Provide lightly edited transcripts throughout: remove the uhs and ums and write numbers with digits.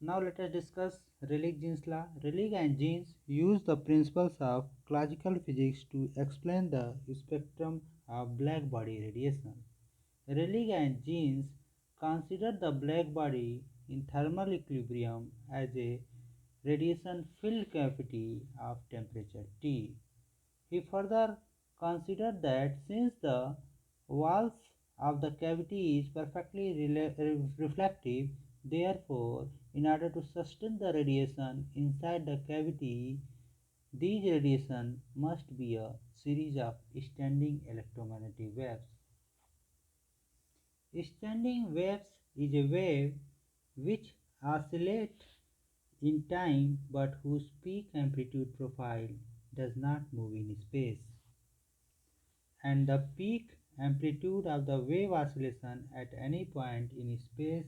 Now let us discuss Rayleigh-Jeans law. Rayleigh and Jeans use the principles of classical physics to explain the spectrum of black body radiation. Rayleigh and Jeans consider the black body in thermal equilibrium as a radiation-filled cavity of temperature T. He further considered that since the walls of the cavity is perfectly reflective, therefore, in order to sustain the radiation inside the cavity, these radiation must be a series of standing electromagnetic waves. Standing waves is a wave which oscillates in time but whose peak amplitude profile does not move in space, and the peak amplitude of the wave oscillation at any point in space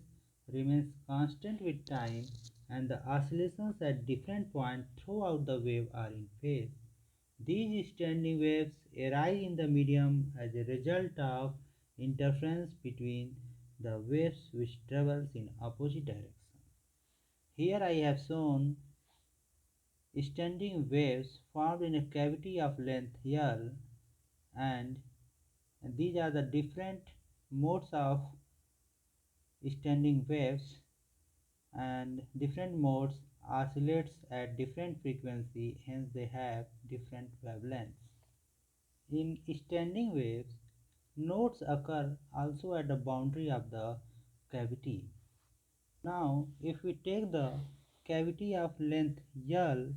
remains constant with time, and the oscillations at different points throughout the wave are in phase. These standing waves arise in the medium as a result of interference between the waves which travels in opposite direction. Here I have shown standing waves formed in a cavity of length L, and these are the different modes of standing waves, and different modes oscillates at different frequency, hence they have different wavelengths. In standing waves, nodes occur also at the boundary of the cavity. Now if we take the cavity of length L,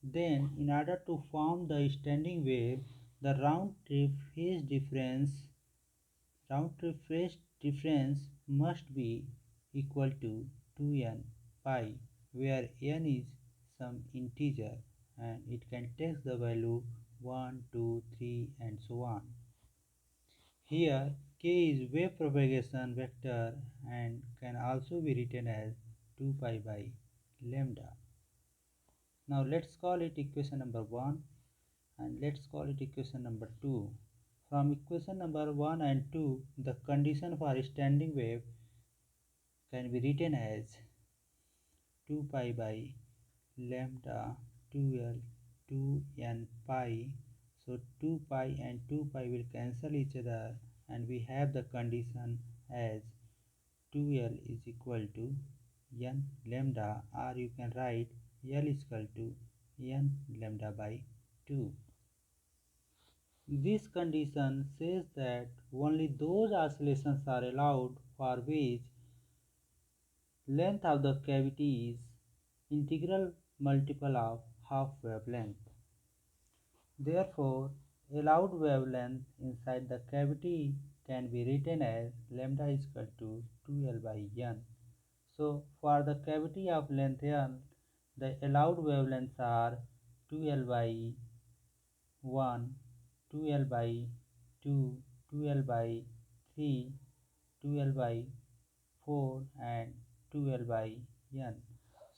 then in order to form the standing wave, the round trip phase difference must be equal to 2n pi, where n is some integer and it can take the value 1, 2, 3 and so on. Here k is wave propagation vector and can also be written as 2 pi by lambda. Now let's call it equation number 1 and let's call it equation number 2. From equation number 1 and 2, the condition for standing wave can be written as 2 pi by lambda 2l 2n pi. So 2 pi and 2 pi will cancel each other and we have the condition as 2l is equal to n lambda, or you can write l is equal to n lambda by 2. This condition says that only those oscillations are allowed for which length of the cavity is integral multiple of half wavelength. Therefore, allowed wavelength inside the cavity can be written as lambda is equal to 2l by n. So, for the cavity of length n, the allowed wavelengths are 2l by 1, 2l by 2, 2l by 3, 2l by 4 and 2l by n.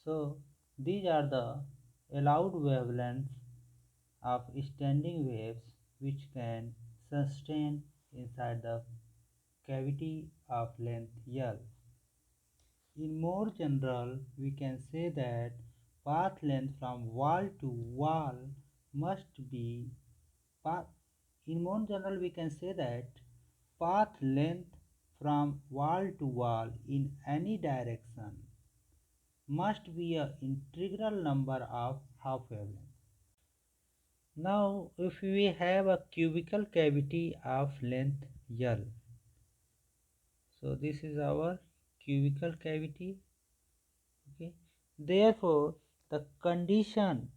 So these are the allowed wavelengths of standing waves which can sustain inside the cavity of length L. In more general, we can say that path length from wall to wall must be path. In more general, we can say that path length from wall to wall in any direction must be an integral number of half wavelength. Now, if we have a cubical cavity of length L, so this is our cubical cavity. Okay. Therefore, the condition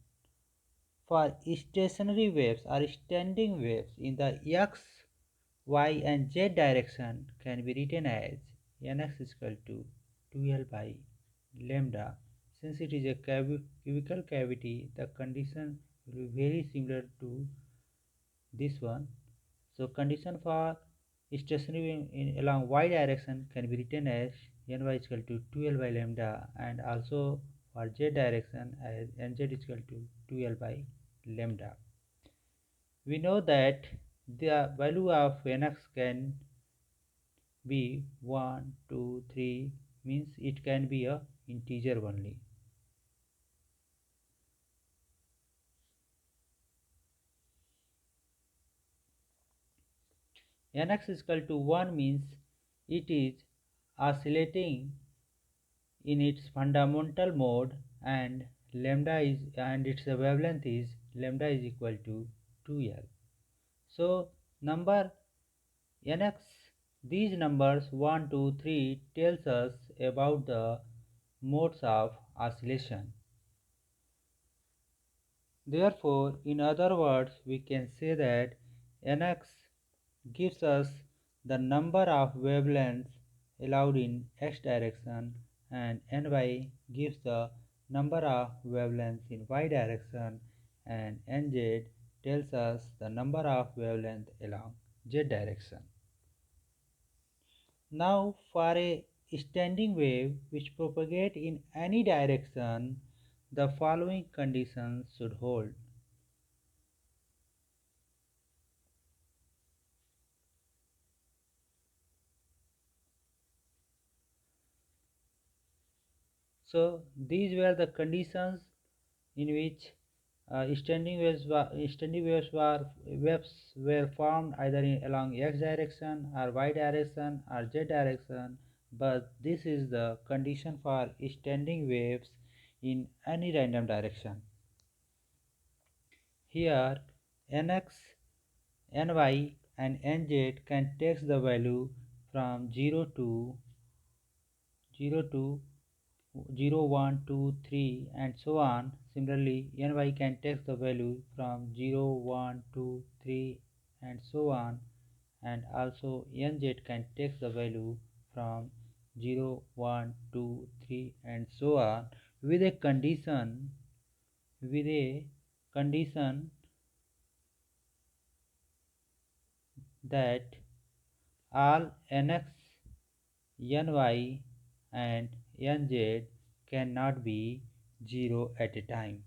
for stationary waves or standing waves in the x, y and z direction can be written as nx is equal to 2l by lambda. Since it is a cubical cavity, the condition will be very similar to this one. So condition for stationary wave along y direction can be written as ny is equal to 2l by lambda, and also for z direction as nz is equal to 2l by lambda. We know that the value of nx can be 1, 2, 3, means it can be a integer only. Nx is equal to 1 means it is oscillating in its fundamental mode, and its wavelength is lambda is equal to 2L. So number Nx, these numbers 1, 2, 3 tells us about the modes of oscillation. Therefore, in other words, we can say that Nx gives us the number of wavelengths allowed in x direction, and Ny gives the number of wavelengths in y direction, and Nz tells us the number of wavelengths along z direction. Now, for a standing wave which propagates in any direction, the following conditions should hold. So these were the conditions in which waves were formed either along x direction or y direction or z direction, but this is the condition for standing waves in any random direction. Here nx, ny and nz can take the value from 0 to 0, 1, 2, 3 and so on. Similarly, ny can take the value from 0, 1, 2, 3 and so on, and also nz can take the value from 0, 1, 2, 3 and so on, with a condition that all nx, ny and nz cannot be 0 at a time.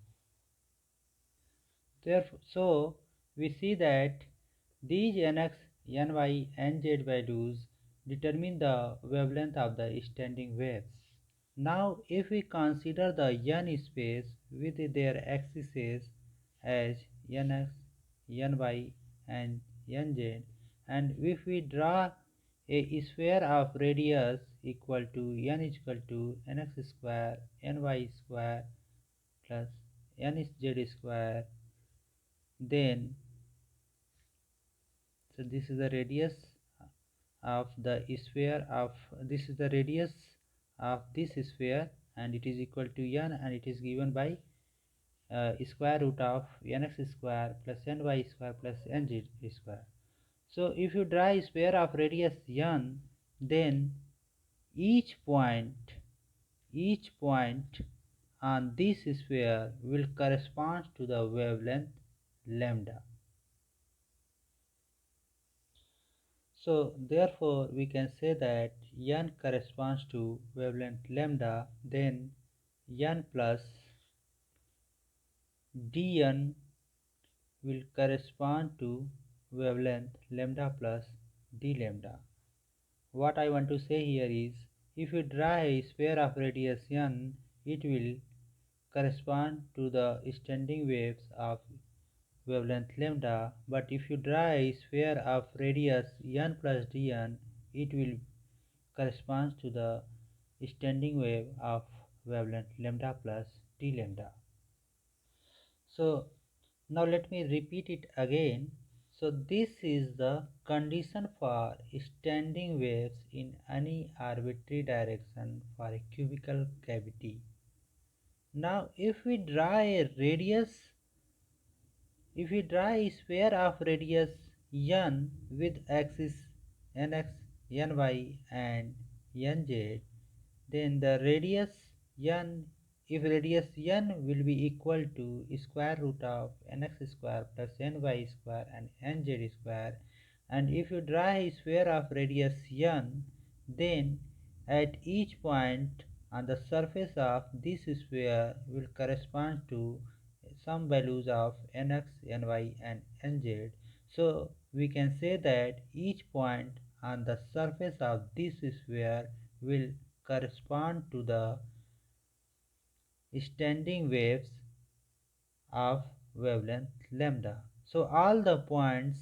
Therefore, so we see that these nx, ny, nz values determine the wavelength of the standing waves. Now, if we consider the n space with their axes as nx, ny, and nz, and if we draw a sphere of radius equal to n is equal to nx square, ny square plus nz square, then so this is the radius of the sphere of this is the radius of this sphere, and it is equal to n, and it is given by square root of nx square plus ny square plus nz square. So if you draw a sphere of radius n, then each point on this sphere will correspond to the wavelength lambda. So therefore we can say that n corresponds to wavelength lambda, then n plus dn will correspond to wavelength lambda plus d lambda. What I want to say here is, if you draw a sphere of radius n, it will correspond to the standing waves of wavelength lambda, but if you draw a sphere of radius n plus dn, it will correspond to the standing wave of wavelength lambda plus d lambda. So now let me repeat it again. So this is the condition for standing waves in any arbitrary direction for a cubical cavity. Now if we draw a sphere of radius n with axis nx, ny and nz, then the radius n, if radius n will be equal to square root of nx square plus ny square and nz square, and if you draw a sphere of radius n, then at each point on the surface of this sphere will correspond to some values of nx, ny and nz. So we can say that each point on the surface of this sphere will correspond to the standing waves of wavelength lambda. So all the points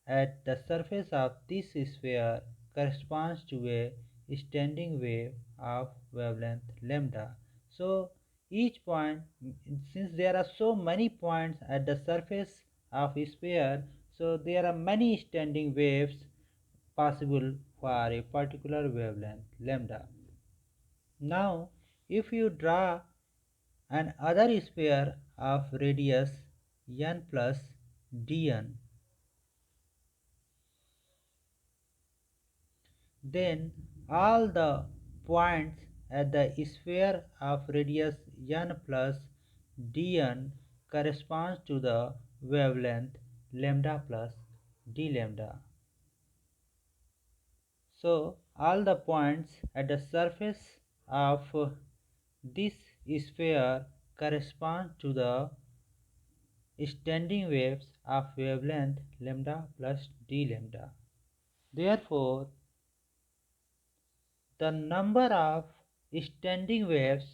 at the surface of this sphere corresponds to a standing wave of wavelength lambda. So each point, since there are so many points at the surface of a sphere, so there are many standing waves possible for a particular wavelength lambda. Now if you draw an other sphere of radius n plus dn, then all the points at the sphere of radius n plus dn corresponds to the wavelength lambda plus d lambda. So all the points at the surface of this sphere correspond to the standing waves of wavelength lambda plus d lambda. Therefore, the number of standing waves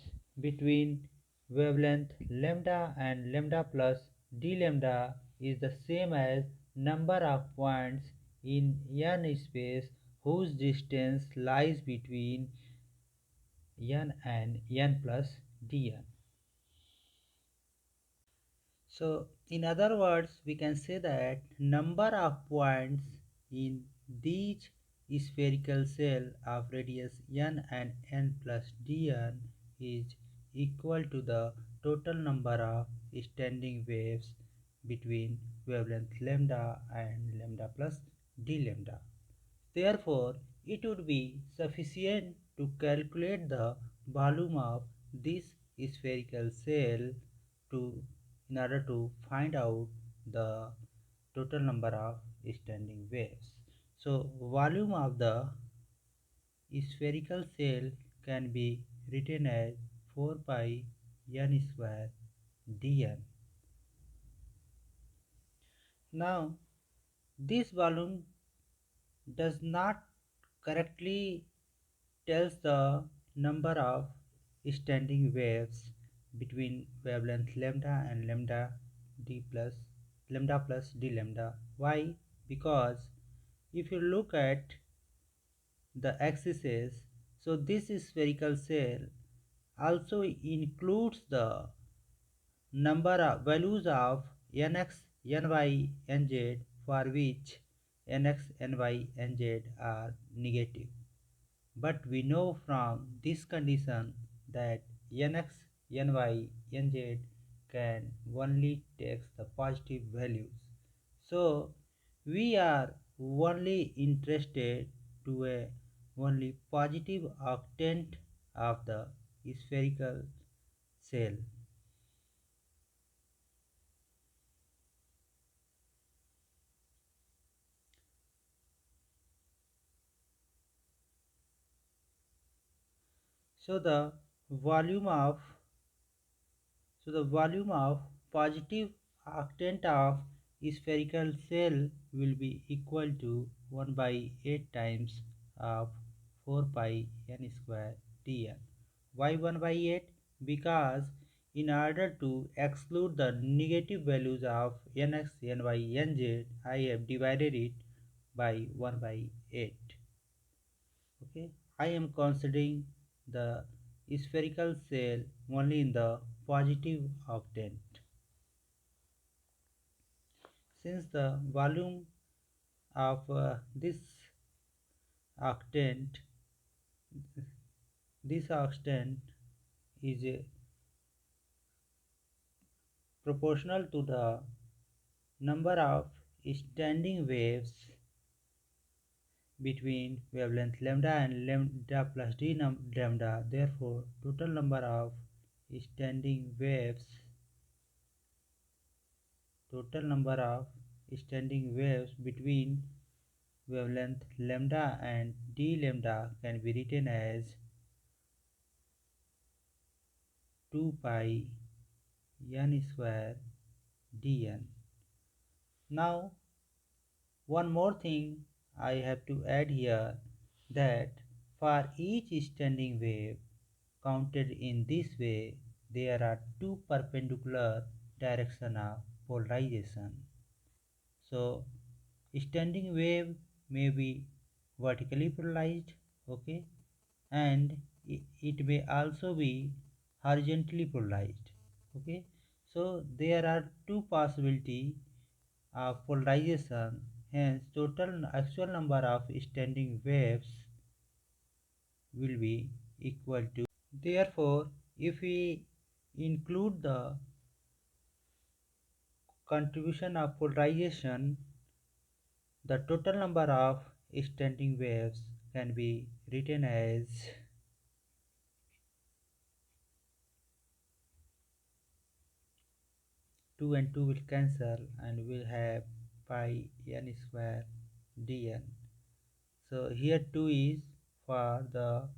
between wavelength lambda and lambda plus d lambda is the same as number of points in n space whose distance lies between n and n plus dn. So in other words, we can say that number of points in each spherical shell of radius n and n plus dn is equal to the total number of standing waves between wavelength lambda and lambda plus d lambda. Therefore, it would be sufficient to calculate the volume of this spherical shell to in order to find out the total number of standing waves. So, volume of the spherical shell can be written as 4 pi n square dn. Now, this volume does not correctly tells the number of standing waves between wavelength lambda and lambda plus d lambda. Why? Because if you look at the axes, so this spherical shell also includes the number of values of nx, ny, nz for which nx, ny, nz are negative. But we know from this condition that nx, ny, nz can only take the positive values. So we are only interested to a only positive octant of the spherical shell. So the volume of positive octant of spherical shell will be equal to 1 by 8 times of 4 pi n square dn. Why 1 by 8? Because in order to exclude the negative values of nx, ny, nz, I have divided it by 1 by 8. Okay, I am considering the spherical shell only in the positive octant. Since the volume of octant this octant is proportional to the number of standing waves between wavelength lambda and lambda plus d lambda. Therefore, total number of standing waves between wavelength lambda and d lambda can be written as 2 pi n square dn. Now one more thing I have to add here, that for each standing wave counted in this way, there are two perpendicular direction of polarization. So standing wave may be vertically polarized, okay, and it may also be horizontally polarized, okay. So there are two possibility of polarization, hence total actual number of standing waves will be equal to. Therefore, if we include the contribution of polarization, the total number of standing waves can be written as 2 and 2 will cancel and we'll have pi n square dn. So here 2 is for the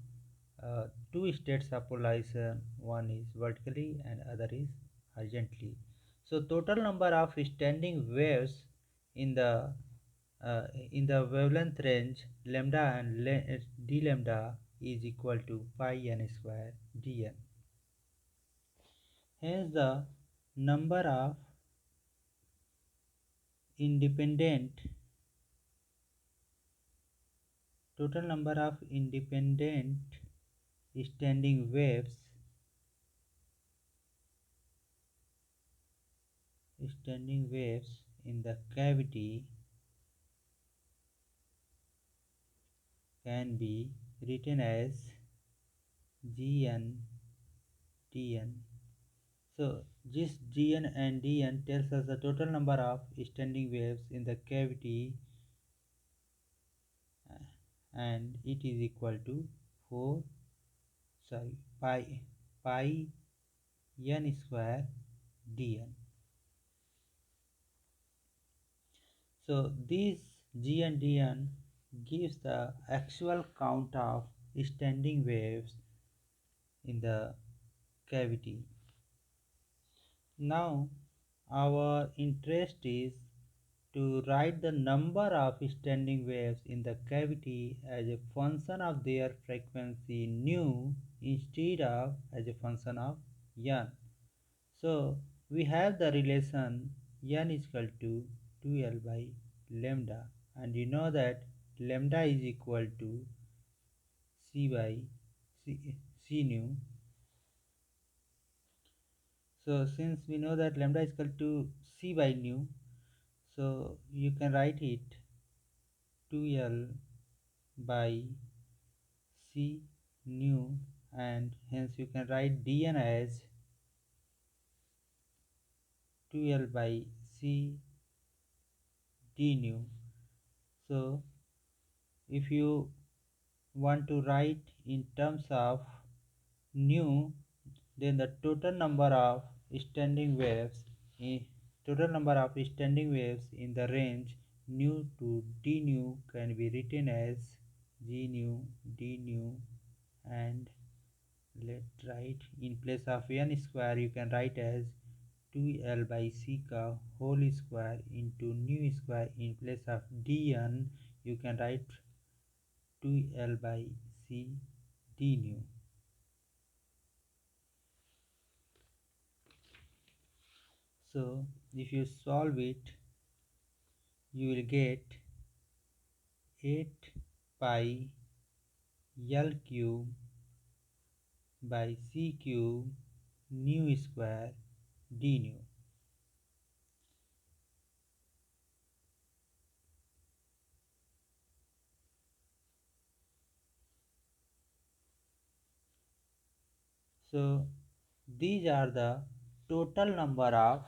two states of polarization, one is vertically and other is horizontally. So total number of standing waves in the wavelength range lambda and d lambda is equal to pi n square dn. Hence the number of independent total number of independent standing waves in the cavity can be written as Gn Dn. So this Gn and Dn tells us the total number of standing waves in the cavity, and it is equal to 4 sorry pi n square dn. So this G and dn gives the actual count of standing waves in the cavity. Now our interest is to write the number of standing waves in the cavity as a function of their frequency nu instead of as a function of n. So we have the relation n is equal to 2l by lambda, and you know that lambda is equal to c by c nu. So since we know that lambda is equal to c by nu, so you can write it 2l by c nu, and hence you can write dn as 2l by c d nu. So if you want to write in terms of nu, then the total number of standing waves in the range nu to d nu can be written as g nu d nu, and let's write in place of n square you can write as 2l by c ka whole square into nu square. In place of dn you can write 2l by c d nu. So if you solve it, you will get 8 pi l cube by c cube nu square d nu. So these are the total number of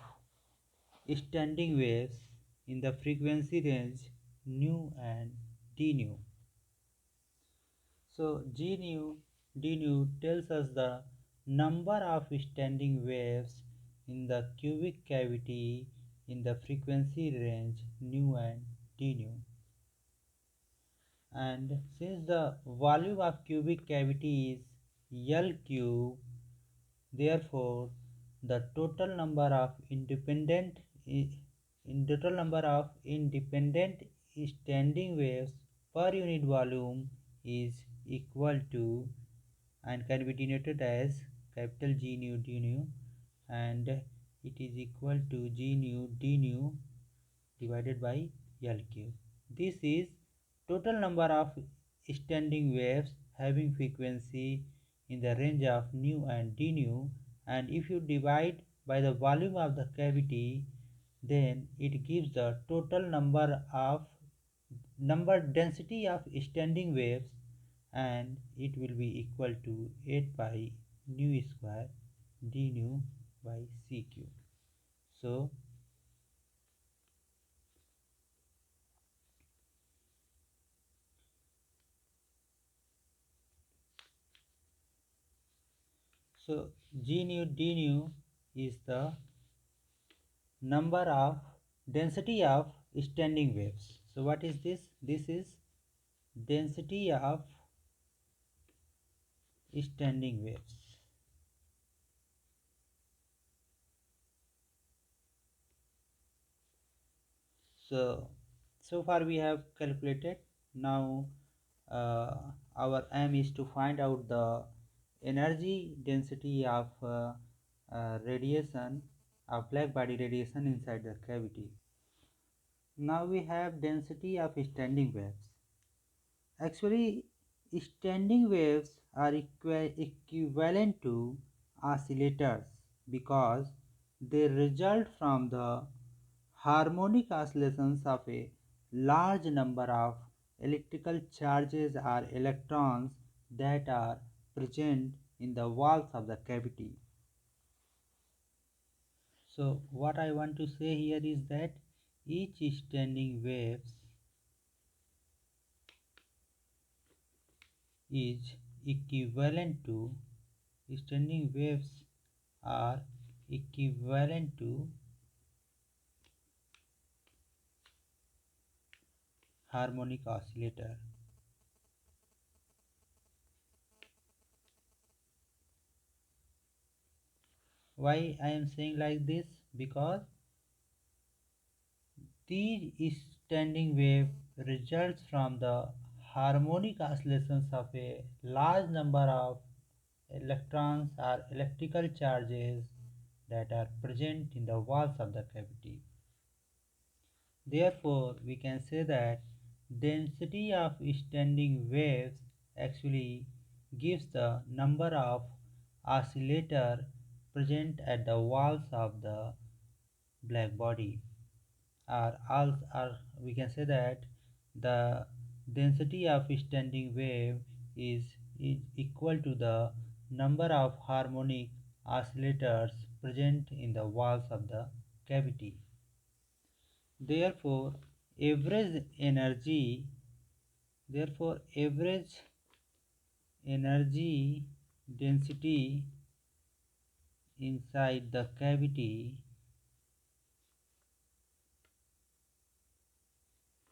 standing waves in the frequency range nu and d nu. So G nu d nu tells us the number of standing waves in the cubic cavity in the frequency range nu and d nu. And since the volume of cubic cavity is L cube, therefore the total number of independent standing waves per unit volume is equal to, and can be denoted as capital G nu d nu, and it is equal to G nu d nu divided by L cube. This is total number of standing waves having frequency in the range of nu and d nu, and if you divide by the volume of the cavity, then it gives the total number density of standing waves, and it will be equal to 8 pi nu square d nu by c cube. So G nu d nu is the number of density of standing waves. So what is this? This is density of standing waves. So far we have calculated. Now our aim is to find out the energy density of radiation of black body radiation inside the cavity. Now we have density of standing waves. Actually, standing waves are equivalent to oscillators because they result from the harmonic oscillations of a large number of electrical charges or electrons that are present in the walls of the cavity. So what I want to say here is that each standing waves is equivalent to standing waves are equivalent to harmonic oscillator. Why I am saying like this? Because these standing wave results from the harmonic oscillations of a large number of electrons or electrical charges that are present in the walls of the cavity. Therefore, we can say that density of standing waves actually gives the number of oscillator present at the walls of the black body, or we can say that the density of standing wave is equal to the number of harmonic oscillators present in the walls of the cavity. Therefore, average energy average energy density inside the cavity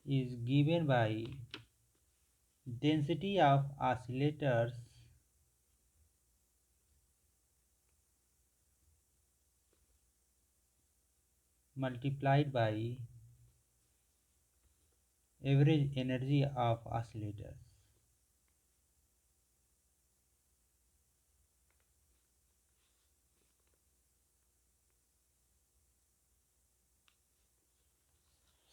is given by density of oscillators multiplied by average energy of oscillators.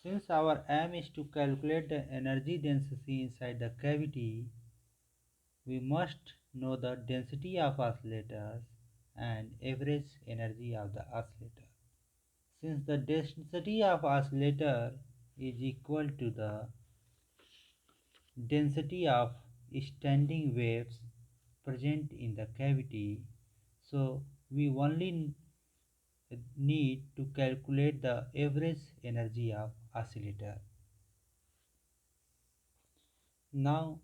Since our aim is to calculate the energy density inside the cavity, we must know the density of oscillators and average energy of the oscillator. Since the density of oscillator is equal to the density of standing waves present in the cavity, so we only need to calculate the average energy of oscillator. Now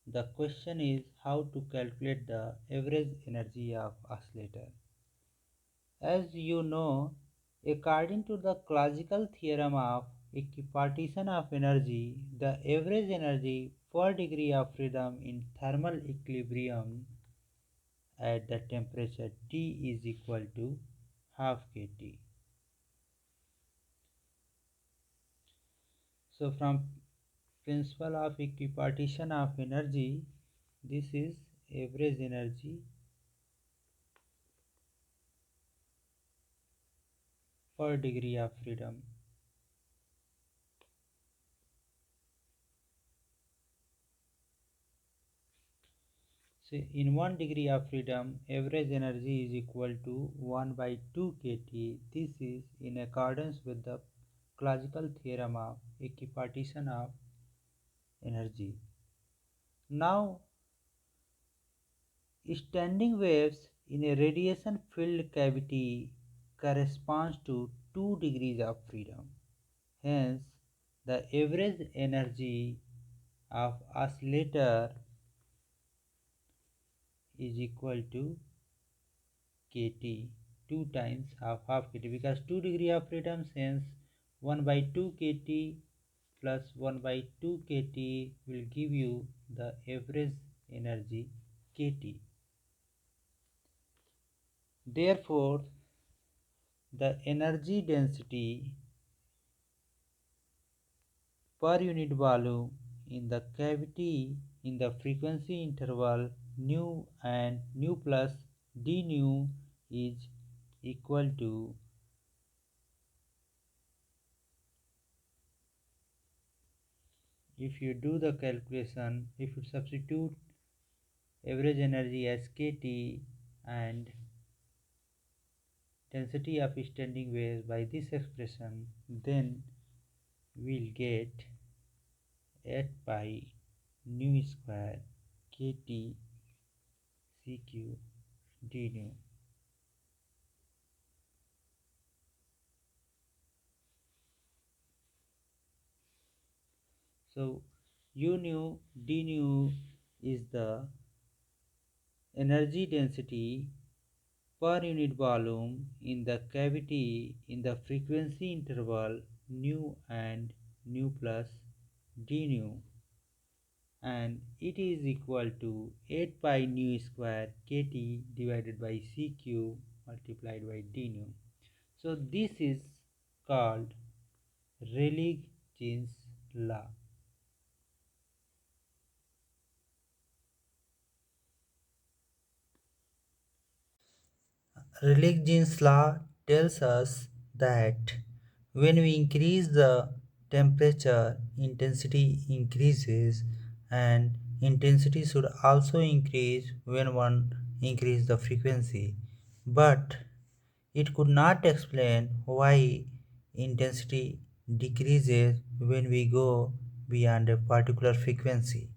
the question is how to calculate the average energy of oscillator. As you know, according to the classical theorem of equipartition of energy, the average energy per degree of freedom in thermal equilibrium at the temperature T is equal to half kT. So from principle of equipartition of energy, this is average energy per degree of freedom. So in 1 degree of freedom, average energy is equal to 1 by 2 kT. This is in accordance with the classical theorem of equipartition of energy. Now, standing waves in a radiation filled cavity corresponds to 2 degrees of freedom. Hence, the average energy of oscillator is equal to kT, 2 times half kT, because 2 degree of freedom, hence 1 by 2 kT plus 1 by 2 kT will give you the average energy kT. Therefore, the energy density per unit volume in the cavity in the frequency interval nu and nu plus d nu is equal to, if you do the calculation, if you substitute average energy as kT and density of standing wave by this expression, then we'll get 8 pi nu square kT cq d nu. So u nu d nu is the energy density per unit volume in the cavity in the frequency interval nu and nu plus d nu, and it is equal to 8 pi nu square kT divided by cq multiplied by d nu. So this is called Rayleigh-Jeans law. Rayleigh-Jeans law tells us that when we increase the temperature, intensity increases, and intensity should also increase when one increase the frequency. But it could not explain why intensity decreases when we go beyond a particular frequency.